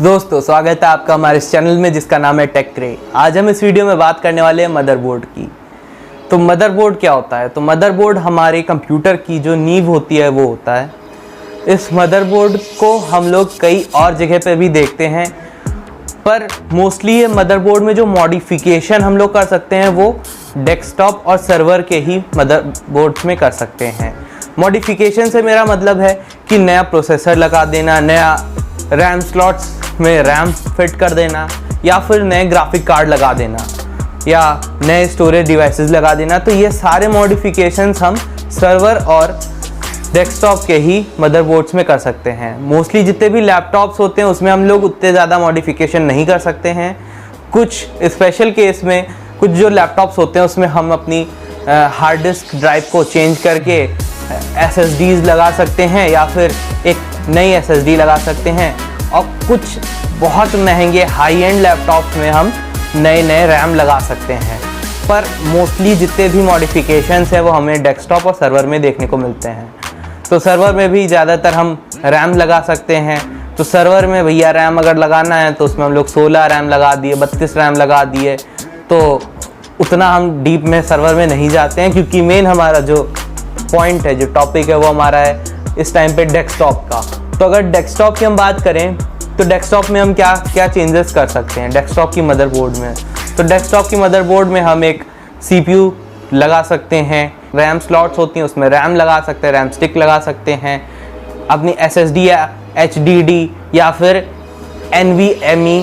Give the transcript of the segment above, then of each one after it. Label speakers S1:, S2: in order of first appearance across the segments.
S1: दोस्तों स्वागत है आपका हमारे इस चैनल में जिसका नाम है टेक क्रे। आज हम इस वीडियो में बात करने वाले हैं मदरबोर्ड की। तो मदरबोर्ड क्या होता है? तो मदरबोर्ड हमारे कंप्यूटर की जो नींव होती है वो होता है। इस मदरबोर्ड को हम लोग कई और जगह पे भी देखते हैं, पर मोस्टली ये मदरबोर्ड में जो मॉडिफिकेशन हम लोग कर सकते हैं वो डेस्कटॉप और सर्वर के ही मदरबोर्ड्स में कर सकते हैं। मॉडिफिकेशन से मेरा मतलब है कि नया प्रोसेसर लगा देना, नया रैम स्लॉट्स में रैम फिट कर देना, या फिर नए ग्राफिक कार्ड लगा देना, या नए स्टोरेज डिवाइसेस लगा देना। तो ये सारे मॉडिफिकेशंस हम सर्वर और डेस्कटॉप के ही मदरबोर्ड्स में कर सकते हैं। मोस्टली जितने भी लैपटॉप्स होते हैं उसमें हम लोग उतने ज़्यादा मॉडिफिकेशन नहीं कर सकते हैं। कुछ स्पेशल केस में कुछ जो लैपटॉप्स होते हैं उसमें हम अपनी हार्ड डिस्क ड्राइव को चेंज करके SSDs लगा सकते हैं, या फिर एक नई SSD लगा सकते हैं। और कुछ बहुत महंगे हाई एंड लैपटॉप्स में हम नए रैम लगा सकते हैं। पर मोस्टली जितने भी मॉडिफिकेशंस हैं वो हमें डेस्कटॉप और सर्वर में देखने को मिलते हैं। तो सर्वर में भी ज़्यादातर हम रैम लगा सकते हैं। तो सर्वर में भैया रैम अगर लगाना है तो उसमें हम लोग 16 रैम लगा दिए, 32 रैम लगा दिए। तो उतना हम डीप में सर्वर में नहीं जाते हैं, क्योंकि मेन हमारा जो पॉइंट है, जो टॉपिक है वो हमारा है इस टाइम पे डेस्कटॉप का। तो अगर डेस्कटॉप की हम बात करें तो डेस्कटॉप में हम क्या क्या चेंजेस कर सकते हैं डेस्कटॉप की मदरबोर्ड में। तो डेस्कटॉप की मदरबोर्ड में हम एक CPU लगा सकते हैं, रैम स्लॉट्स होती हैं उसमें रैम लगा सकते हैं, रैम स्टिक लगा सकते हैं, अपनी SSD या HDD या फिर NVMe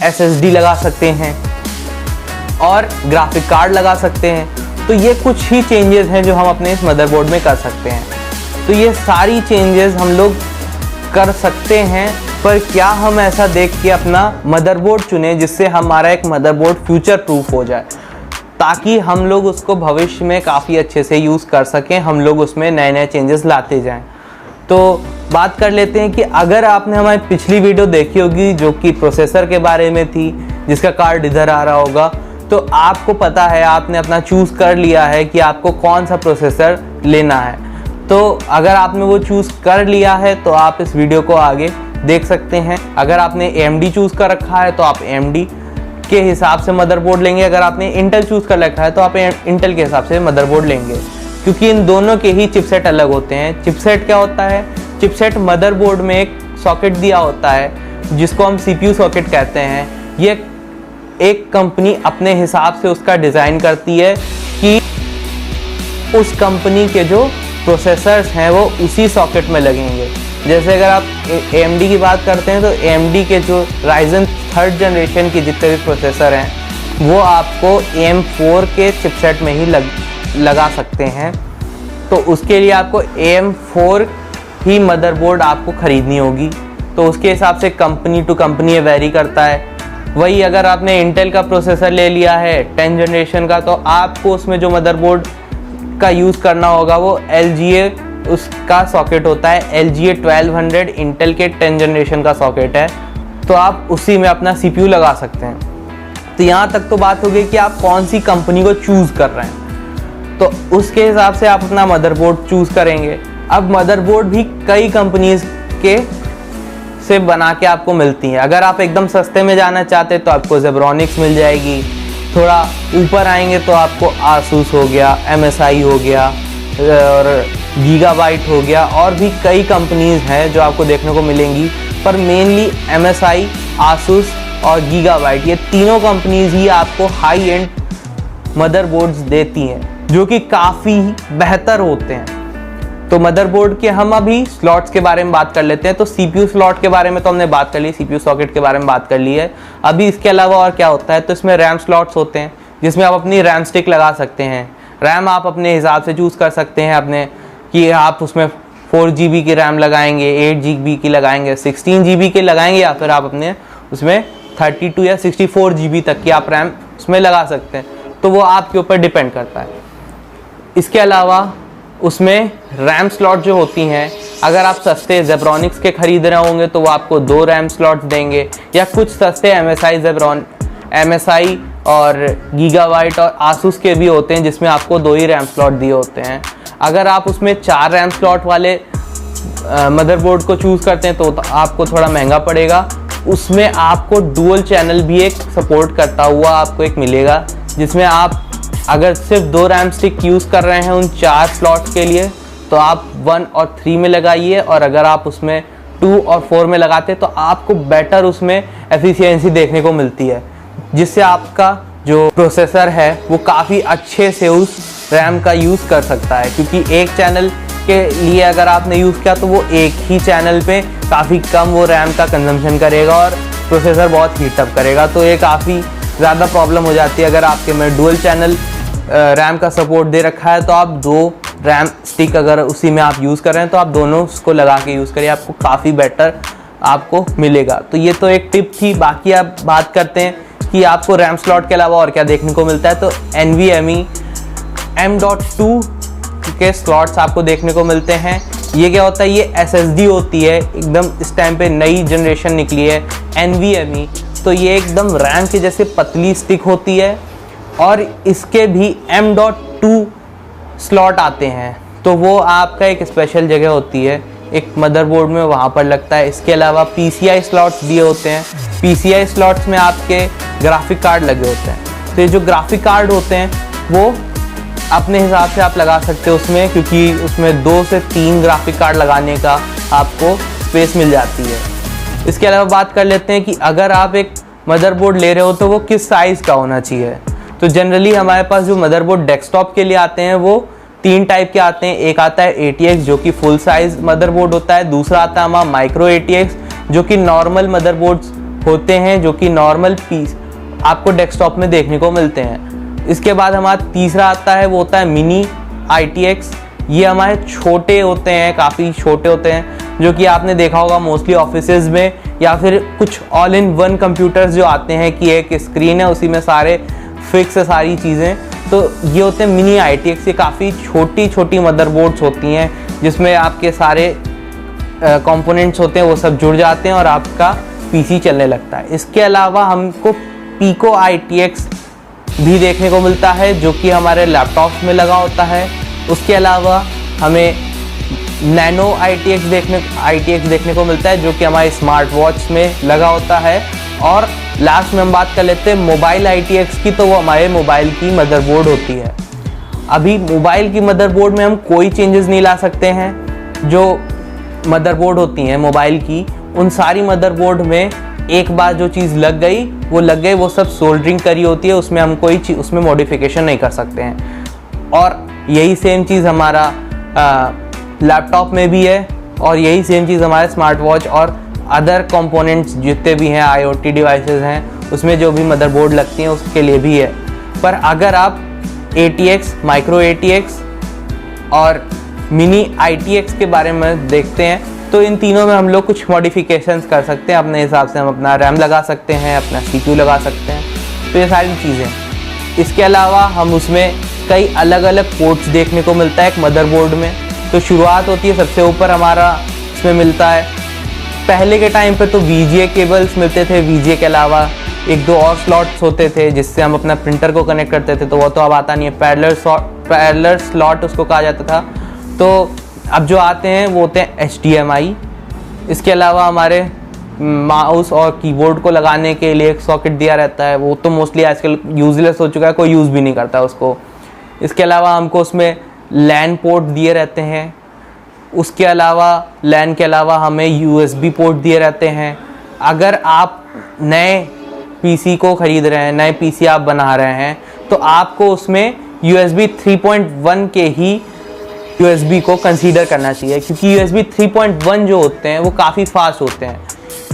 S1: SSD लगा सकते हैं, और ग्राफिक कार्ड लगा सकते हैं। तो ये कुछ ही चेंजेस हैं जो हम अपने इस मदरबोर्ड में कर सकते हैं। तो ये सारी चेंजेस हम लोग कर सकते हैं, पर क्या हम ऐसा देख के अपना मदरबोर्ड चुने जिससे हमारा एक मदरबोर्ड फ्यूचर प्रूफ हो जाए, ताकि हम लोग उसको भविष्य में काफ़ी अच्छे से यूज़ कर सकें, हम लोग उसमें नए चेंजेस लाते जाएं। तो बात कर लेते हैं कि अगर आपने हमारी पिछली वीडियो देखी होगी जो कि प्रोसेसर के बारे में थी, जिसका कार्ड इधर आ रहा होगा, तो आपको पता है, आपने अपना चूज़ कर लिया है कि आपको कौन सा प्रोसेसर लेना है। तो अगर आपने वो चूज़ कर लिया है तो आप इस वीडियो को आगे देख सकते हैं। अगर आपने AMD चूज़ कर रखा है तो आप AMD के हिसाब से मदरबोर्ड लेंगे, अगर आपने इंटेल चूज़ कर रखा है तो आप इंटेल के हिसाब से मदरबोर्ड लेंगे, क्योंकि इन दोनों के ही चिपसेट अलग होते हैं। चिपसेट क्या होता है? चिपसेट मदरबोर्ड में एक सॉकेट दिया होता है जिसको हम CPU सॉकेट कहते हैं। ये एक कंपनी अपने हिसाब से उसका डिज़ाइन करती है कि उस कंपनी के जो प्रोसेसर्स हैं वो उसी सॉकेट में लगेंगे। जैसे अगर आप AMD की बात करते हैं तो AMD के जो Ryzen 3rd जनरेशन के जितने भी प्रोसेसर हैं वो आपको AM4 के चिपसेट में ही लगा सकते हैं। तो उसके लिए आपको AM4 ही मदरबोर्ड आपको ख़रीदनी होगी। तो उसके हिसाब से कंपनी टू कंपनी ये वेरी करता है। वही अगर आपने इंटेल का प्रोसेसर ले लिया है 10 जनरेशन का, तो आपको उसमें जो मदरबोर्ड का यूज़ करना होगा वो LGA उसका सॉकेट होता है। LGA 1200 इंटेल के 10 जनरेशन का सॉकेट है, तो आप उसी में अपना CPU लगा सकते हैं। तो यहाँ तक तो बात हो गई कि आप कौन सी कंपनी को चूज़ कर रहे हैं, तो उसके हिसाब से आप अपना मदरबोर्ड चूज़ करेंगे। अब मदरबोर्ड भी कई कंपनीज के से बना के आपको मिलती हैं। अगर आप एकदम सस्ते में जाना चाहते हैं तो आपको Zebronics मिल जाएगी। थोड़ा ऊपर आएंगे तो आपको Asus हो गया, MSI हो गया और Gigabyte हो गया, और भी कई कंपनीज हैं जो आपको देखने को मिलेंगी। पर मेनली MSI, Asus और Gigabyte, ये तीनों कंपनीज ही आपको हाई एंड मदरबोर्ड्स देती हैं जो कि काफ़ी बेहतर होते हैं। तो मदरबोर्ड के हम अभी स्लॉट्स के बारे में बात कर लेते हैं। तो CPU स्लॉट के बारे में तो हमने बात कर ली, CPU सॉकेट के बारे में बात कर ली है। अभी इसके अलावा और क्या होता है? तो इसमें रैम स्लॉट्स होते हैं जिसमें आप अपनी रैम स्टिक लगा सकते हैं। रैम आप अपने हिसाब से चूज़ कर सकते हैं अपने, कि आप उसमें 4 GB की रैम लगाएंगे, 8 GB की लगाएंगे, 16 GB की लगाएंगे, या फिर आप अपने उसमें 32 या 64 GB तक की आप रैम उसमें लगा सकते हैं। तो वो आपके ऊपर डिपेंड करता है। इसके अलावा उसमें रैम स्लॉट जो होती हैं, अगर आप सस्ते Zebronics के खरीद रहे होंगे तो वो आपको 2 रैम स्लॉट्स देंगे, या कुछ सस्ते MSI और Gigabyte और Asus के भी होते हैं जिसमें आपको 2 ही रैम स्लॉट दिए होते हैं। अगर आप उसमें 4 रैम स्लॉट वाले मदरबोर्ड को चूज़ करते हैं तो आपको थोड़ा महंगा पड़ेगा। उसमें आपको डुअल चैनल भी एक सपोर्ट करता हुआ आपको एक मिलेगा, जिसमें आप अगर सिर्फ 2 रैम स्टिक यूज़ कर रहे हैं उन 4 स्लॉट्स के लिए तो आप 1 और 3 में लगाइए, और अगर आप उसमें 2 और 4 में लगाते तो आपको बेटर उसमें एफिशिएंसी देखने को मिलती है, जिससे आपका जो प्रोसेसर है वो काफ़ी अच्छे से उस रैम का यूज़ कर सकता है। क्योंकि एक चैनल के लिए अगर आपने यूज़ किया तो वो एक ही चैनल पे काफ़ी कम वो रैम का कंजम्पशन करेगा और प्रोसेसर बहुत हीटअप करेगा। तो ये काफ़ी ज़्यादा प्रॉब्लम हो जाती है। अगर आपके में डुअल चैनल रैम का सपोर्ट दे रखा है तो आप 2 रैम स्टिक अगर उसी में आप यूज़ कर रहे हैं तो आप दोनों उसको लगा के यूज़ करिए, आपको काफ़ी बेटर आपको मिलेगा। तो ये तो एक टिप थी। बाकी आप बात करते हैं कि आपको रैम स्लॉट के अलावा और क्या देखने को मिलता है, तो NVMe M.2 के स्लॉट्स आपको देखने को मिलते हैं। ये क्या होता है, ये SSD होती है, एकदम इस टाइम पे नई जनरेशन निकली है NVMe। तो ये एकदम रैम के जैसे पतली स्टिक होती है और इसके भी M.2 स्लॉट आते हैं, तो वो आपका एक स्पेशल जगह होती है एक मदरबोर्ड में, वहाँ पर लगता है। इसके अलावा PCI स्लॉट्स दिए होते हैं। PCI स्लॉट्स में आपके ग्राफिक कार्ड लगे होते हैं। तो ये जो ग्राफिक कार्ड होते हैं वो अपने हिसाब से आप लगा सकते हो उसमें, क्योंकि उसमें 2 से 3 ग्राफिक कार्ड लगाने का आपको स्पेस मिल जाती है। इसके अलावा बात कर लेते हैं कि अगर आप एक मदरबोर्ड ले रहे हो तो वो किस साइज़ का होना चाहिए। तो जनरली हमारे पास जो मदरबोर्ड डेस्कटॉप के लिए आते हैं वो 3 टाइप के आते हैं। एक आता है ATX जो कि फुल साइज मदरबोर्ड होता है, दूसरा आता है हमारा माइक्रो ATX जो कि नॉर्मल मदरबोर्ड्स होते हैं, जो कि नॉर्मल पीस आपको डेस्कटॉप में देखने को मिलते हैं। इसके बाद हमारा तीसरा आता है, वो होता है मिनी ITX। ये हमारे छोटे होते हैं, काफ़ी छोटे होते हैं, जो कि आपने देखा होगा मोस्टली ऑफिसेज में, या फिर कुछ ऑल इन वन कंप्यूटर्स जो आते हैं कि एक स्क्रीन है उसी में सारे फिक्स है सारी चीज़ें। तो ये होते हैं मिनी ITX। ये काफ़ी छोटी छोटी मदरबोर्ड्स होती हैं जिसमें आपके सारे कंपोनेंट्स होते हैं वो सब जुड़ जाते हैं और आपका PC चलने लगता है। इसके अलावा हमको पिको ITX भी देखने को मिलता है जो कि हमारे लैपटॉप्स में लगा होता है। उसके अलावा हमें नैनो ITX देखने को मिलता है जो कि हमारे स्मार्ट वॉच में लगा होता है। और लास्ट में हम बात कर लेते हैं मोबाइल ITX की, तो वो हमारे मोबाइल की मदरबोर्ड होती है। अभी मोबाइल की मदरबोर्ड में हम कोई चेंजेस नहीं ला सकते हैं। जो मदरबोर्ड होती हैं मोबाइल की, उन सारी मदरबोर्ड में एक बार जो चीज़ लग गई, वो सब सोल्डरिंग करी होती है, उसमें हम कोई चीज़ उसमें मॉडिफिकेशन नहीं कर सकते हैं। और यही सेम चीज़ हमारा लैपटॉप में भी है, और यही सेम चीज़ हमारे स्मार्ट वॉच और अदर कंपोनेंट्स जितने भी हैं IoT डिवाइसेस हैं उसमें जो भी मदरबोर्ड लगती हैं उसके लिए भी है। पर अगर आप ATX, माइक्रो ATX और मिनी ITX के बारे में देखते हैं तो इन तीनों में हम लोग कुछ मॉडिफिकेशंस कर सकते हैं अपने हिसाब से। हम अपना रैम लगा सकते हैं, अपना CPU लगा सकते हैं, तो ये सारी चीज़ें। इसके अलावा हम उसमें कई अलग अलग पोर्ट्स देखने को मिलता है एक मदरबोर्ड में। तो शुरुआत होती है सबसे ऊपर हमारा इसमें मिलता है, पहले के टाइम पे तो VGA केबल्स मिलते थे। VGA के अलावा 1-2 और स्लॉट्स होते थे जिससे हम अपना प्रिंटर को कनेक्ट करते थे, तो वो तो अब आता नहीं है। पैरेलल स्लॉट उसको कहा जाता था। तो अब जो आते हैं वो होते हैं HDMI। इसके अलावा हमारे माउस और कीबोर्ड को लगाने के लिए एक सॉकेट दिया रहता है, वो तो मोस्टली आजकल यूजलेस हो चुका है, कोई यूज़ भी नहीं करता उसको। इसके अलावा हमको उसमें LAN पोर्ट दिए रहते हैं। उसके अलावा LAN के अलावा हमें USB पोर्ट दिए रहते हैं। अगर आप नए PC को ख़रीद रहे हैं, नए PC आप बना रहे हैं, तो आपको उसमें USB 3.1 के ही USB को कंसीडर करना चाहिए, क्योंकि USB 3.1 जो होते हैं वो काफ़ी फास्ट होते हैं।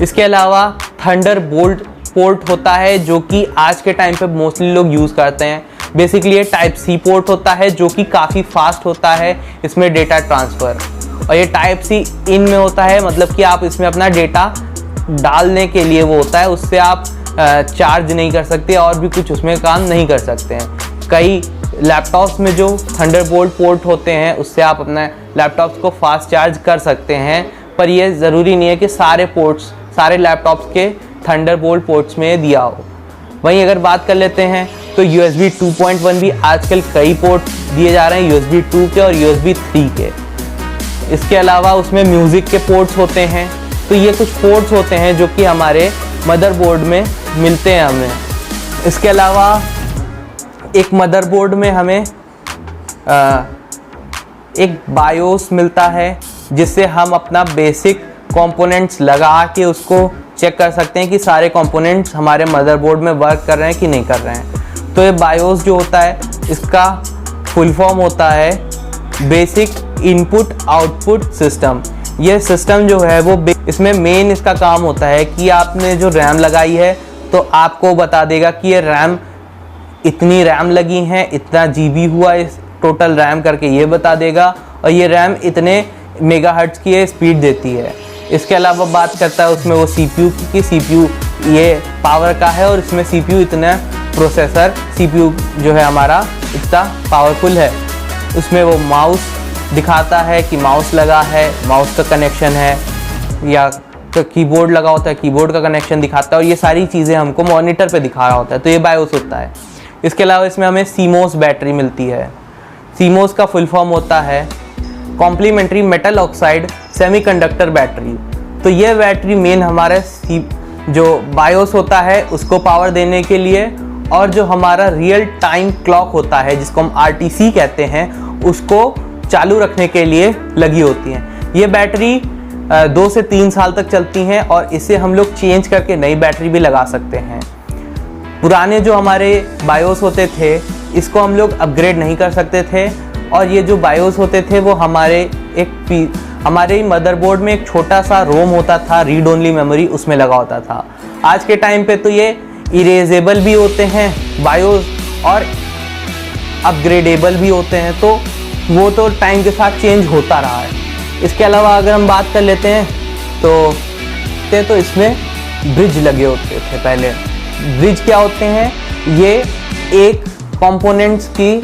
S1: इसके अलावा थंडरबोल्ट पोर्ट होता है जो कि आज के टाइम पे मोस्टली लोग यूज़ करते हैं। बेसिकली ये Type-C पोर्ट होता है जो कि काफ़ी फास्ट होता है इसमें डेटा ट्रांसफ़र। और ये Type-C इन में होता है, मतलब कि आप इसमें अपना डेटा डालने के लिए वो होता है, उससे आप चार्ज नहीं कर सकते और भी कुछ उसमें काम नहीं कर सकते हैं। कई लैपटॉप्स में जो थंडरबोल्ट पोर्ट होते हैं उससे आप अपने लैपटॉप्स को फास्ट चार्ज कर सकते हैं, पर ये ज़रूरी नहीं है कि सारे लैपटॉप्स के थंडरबोल्ट पोर्ट्स में दिया हो। वहीं अगर बात कर लेते हैं तो USB 2.1 भी आजकल कई पोर्ट दिए जा रहे हैं, USB 2 के और USB 3 के। इसके अलावा उसमें म्यूज़िक के पोर्ट्स होते हैं, तो ये कुछ पोर्ट्स होते हैं जो कि हमारे मदरबोर्ड में मिलते हैं हमें। इसके अलावा एक मदरबोर्ड में हमें एक बायोस मिलता है जिससे हम अपना बेसिक कंपोनेंट्स लगा के उसको चेक कर सकते हैं कि सारे कंपोनेंट्स हमारे मदरबोर्ड में वर्क कर रहे हैं कि नहीं कर रहे हैं। तो ये बायोस जो होता है इसका फुल फॉर्म होता है बेसिक इनपुट आउटपुट सिस्टम। ये सिस्टम जो है वो इसमें मेन इसका काम होता है कि आपने जो रैम लगाई है तो आपको बता देगा कि ये रैम इतनी रैम लगी है, इतना जीबी हुआ इस टोटल रैम करके ये बता देगा, और ये रैम इतने मेगाहर्ट्ज़ की स्पीड देती है। इसके अलावा बात करता है उसमें वो सीपीयू की कि सीपीयू ये पावर का है और इसमें सीपीयू इतना प्रोसेसर सीपीयू जो है हमारा इतना पावरफुल है। उसमें वो माउस दिखाता है कि माउस लगा है, माउस का कनेक्शन है, या तो कीबोर्ड लगा होता है, कीबोर्ड का कनेक्शन दिखाता है, और ये सारी चीज़ें हमको मॉनिटर पे दिखा रहा होता है। तो ये बायोस होता है। इसके अलावा इसमें हमें सीमोस बैटरी मिलती है। सीमोस का फुल फॉर्म होता है complementary metal oxide semiconductor battery. तो ये बैटरी मेन हमारे जो बायोस होता है उसको पावर देने के लिए, और जो हमारा रियल टाइम क्लॉक होता है जिसको हम RTC कहते हैं उसको चालू रखने के लिए लगी होती हैं। ये बैटरी 2 से 3 साल तक चलती हैं और इसे हम लोग चेंज करके नई बैटरी भी लगा सकते हैं। पुराने जो हमारे बायोस होते थे इसको हम लोग अपग्रेड नहीं कर सकते थे, और ये जो बायोस होते थे वो हमारे मदरबोर्ड में एक छोटा सा रोम होता था, रीड ओनली मेमोरी, उसमें लगा होता था। आज के टाइम पे तो ये इरेजेबल भी होते हैं बायोस और अपग्रेडेबल भी होते हैं, तो वो तो टाइम के साथ चेंज होता रहा है। इसके अलावा अगर हम बात कर लेते हैं तो इसमें ब्रिज लगे होते थे पहले। ब्रिज क्या होते हैं? ये एक कंपोनेंट्स की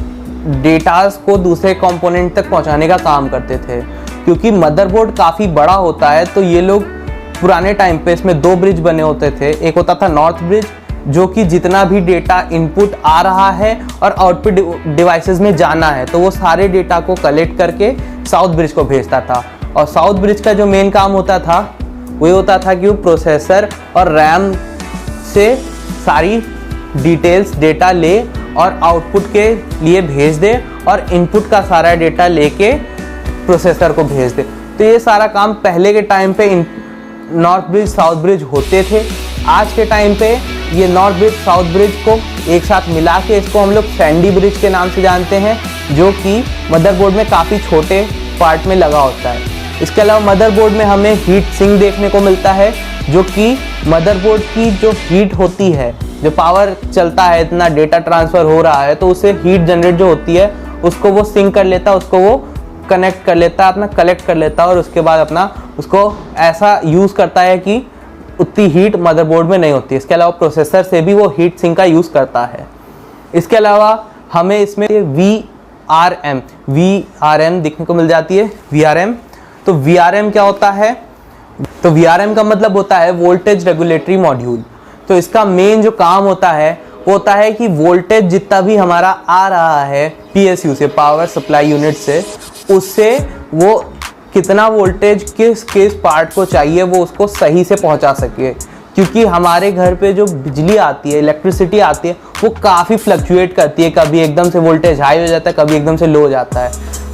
S1: डेटास को दूसरे कंपोनेंट तक पहुंचाने का काम करते थे। क्योंकि मदरबोर्ड काफ़ी बड़ा होता है तो ये लोग पुराने टाइम पे इसमें 2 ब्रिज बने होते थे। एक होता था नॉर्थ ब्रिज जो कि जितना भी डेटा इनपुट आ रहा है और आउटपुट डिवाइसेस में जाना है तो वो सारे डेटा को कलेक्ट करके साउथ ब्रिज को भेजता था। और साउथ ब्रिज का जो मेन काम होता था वो होता था कि वो प्रोसेसर और रैम से सारी डिटेल्स डेटा ले और आउटपुट के लिए भेज दे और इनपुट का सारा डेटा लेके प्रोसेसर को भेज दे। तो ये सारा काम पहले के टाइम पे नॉर्थ ब्रिज साउथ ब्रिज होते थे। आज के टाइम पे ये नॉर्थ ब्रिज साउथ ब्रिज को एक साथ मिला के इसको हम लोग सैंडी ब्रिज के नाम से जानते हैं, जो कि मदरबोर्ड में काफ़ी छोटे पार्ट में लगा होता है। इसके अलावा मदरबोर्ड में हमें हीट सिंक देखने को मिलता है, जो कि मदरबोर्ड की जो हीट होती है, जो पावर चलता है, इतना डेटा ट्रांसफ़र हो रहा है तो उससे हीट जनरेट जो होती है उसको वो सिंक कर लेता है, उसको वो कनेक्ट कर लेता है, अपना कलेक्ट कर लेता है और उसके बाद अपना उसको ऐसा यूज़ करता है कि उतनी हीट मदरबोर्ड में नहीं होती। इसके अलावा प्रोसेसर से भी वो हीट सिंक का यूज़ करता है। इसके अलावा हमें इसमें VRM देखने को मिल जाती है। VRM, तो VRM क्या होता है? तो VRM का मतलब होता है वोल्टेज रेगुलेटरी मॉड्यूल। तो इसका मेन जो काम होता है वो होता है कि वोल्टेज जितना भी हमारा आ रहा है PSU से, पावर सप्लाई यूनिट से, उससे वो कितना वोल्टेज किस पार्ट को चाहिए वो उसको सही से पहुंचा सके। क्योंकि हमारे घर पे जो बिजली आती है, इलेक्ट्रिसिटी आती है, वो काफ़ी फ्लक्चुएट करती है। कभी एकदम से वोल्टेज हाई हो जाता है, कभी एकदम से लो हो जाता है।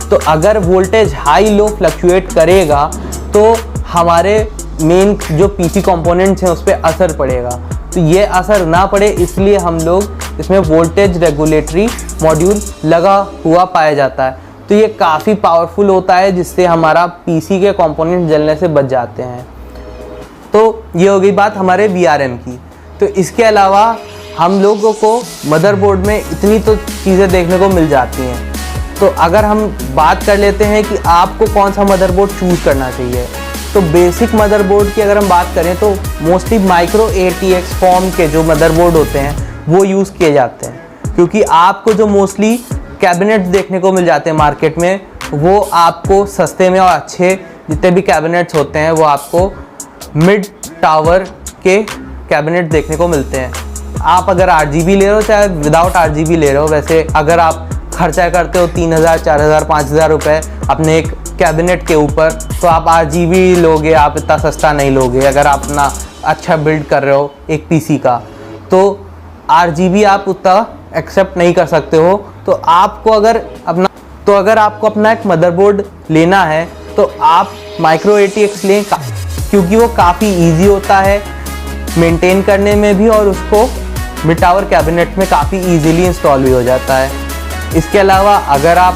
S1: तो अगर वोल्टेज हाई लो फ्लक्चुएट करेगा तो हमारे मेन जो PC कंपोनेंट्स हैं उस पर असर पड़ेगा। तो ये असर ना पड़े इसलिए हम लोग इसमें वोल्टेज रेगुलेटरी मॉड्यूल लगा हुआ पाया जाता है। तो ये काफ़ी पावरफुल होता है जिससे हमारा PC के कंपोनेंट जलने से बच जाते हैं। तो ये हो गई बात हमारे VRM की। तो इसके अलावा हम लोगों को मदरबोर्ड में इतनी तो चीज़ें देखने को मिल जाती हैं। तो अगर हम बात कर लेते हैं कि आपको कौन सा मदरबोर्ड चूज़ करना चाहिए, तो बेसिक मदरबोर्ड की अगर हम बात करें तो मोस्टली माइक्रो ATX फॉर्म के जो मदरबोर्ड होते हैं वो यूज़ किए जाते हैं। क्योंकि आपको जो मोस्टली कैबिनेट्स देखने को मिल जाते हैं मार्केट में, वो आपको सस्ते में और अच्छे जितने भी कैबिनेट्स होते हैं वो आपको मिड टावर के कैबिनेट देखने को मिलते हैं। आप अगर 8GB ले रहे हो चाहे विदाउट 8GB ले रहे हो, वैसे अगर आप खर्चा करते हो 3000, 4000, 5000 रुपये अपने एक कैबिनेट के ऊपर, तो आप RGB लोगे, आप इतना सस्ता नहीं लोगे। अगर आप अपना अच्छा बिल्ड कर रहे हो एक PC का, तो RGB आप उतना एक्सेप्ट नहीं कर सकते हो। तो अगर आपको अपना एक मदरबोर्ड लेना है तो आप माइक्रो ATX लें, क्योंकि वो काफ़ी ईजी होता है मेंटेन करने में भी, और उसको मिड टावर कैबिनेट में काफ़ी ईजीली इंस्टॉल भी हो जाता है। इसके अलावा अगर आप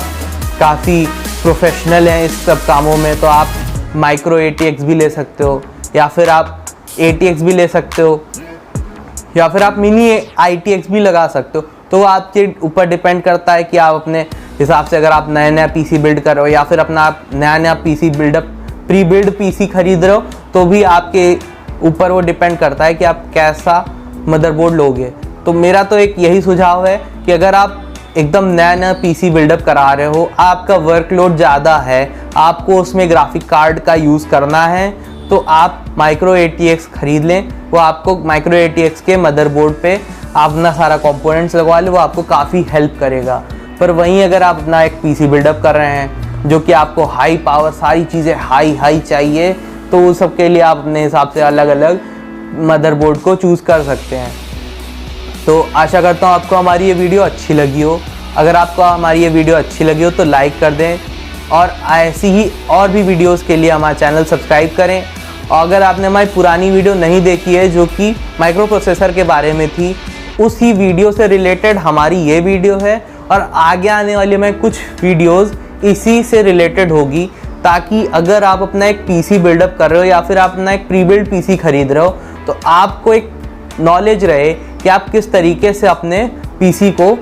S1: काफ़ी प्रोफेशनल हैं इस सब कामों में, तो आप माइक्रो ATX भी ले सकते हो, या फिर आप ATX भी ले सकते हो, या फिर आप मिनी ITX भी लगा सकते हो। तो आपके ऊपर डिपेंड करता है कि आप अपने हिसाब से, अगर आप नया PC बिल्ड कर रहे हो, या फिर अपना आप नया PC प्री बिल्ड PC खरीद रहे हो, तो भी आपके ऊपर वो डिपेंड करता है कि आप कैसा मदरबोर्ड लोगे। तो मेरा तो एक यही सुझाव है कि अगर आप एकदम नया PC बिल्डअप करा रहे हो, आपका वर्कलोड ज़्यादा है, आपको उसमें ग्राफिक कार्ड का यूज़ करना है, तो आप माइक्रो ATX खरीद लें। वो आपको माइक्रो ATX के मदरबोर्ड पे आप अपना सारा कंपोनेंट्स लगवा लें, वो आपको काफ़ी हेल्प करेगा। पर वहीं अगर आप अपना एक PC बिल्डअप कर रहे हैं जो कि आपको हाई पावर, सारी चीज़ें हाई चाहिए, तो उस सब के लिए आप अपने हिसाब से अलग अलग मदरबोर्ड को चूज़ कर सकते हैं। तो आशा करता हूँ आपको हमारी ये वीडियो अच्छी लगी हो। अगर आपको हमारी ये वीडियो अच्छी लगी हो तो लाइक कर दें, और ऐसी ही और भी वीडियोस के लिए हमारा चैनल सब्सक्राइब करें। और अगर आपने हमारी पुरानी वीडियो नहीं देखी है जो कि माइक्रो प्रोसेसर के बारे में थी, उसी वीडियो से रिलेटेड हमारी ये वीडियो है, और आगे आने वाली में कुछ वीडियोस इसी से रिलेटेड होगी, ताकि अगर आप अपना एक PC बिल्डअप कर रहे हो या फिर आप अपना एक प्री बिल्ड PC खरीद रहे हो, तो आपको एक नॉलेज रहे कि आप किस तरीके से अपने PC को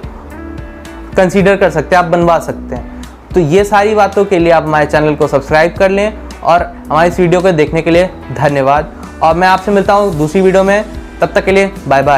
S1: कंसीडर कर सकते हैं, आप बनवा सकते हैं। तो ये सारी बातों के लिए आप हमारे चैनल को सब्सक्राइब कर लें, और हमारी इस वीडियो को देखने के लिए धन्यवाद। और मैं आपसे मिलता हूँ दूसरी वीडियो में, तब तक के लिए बाय बाय।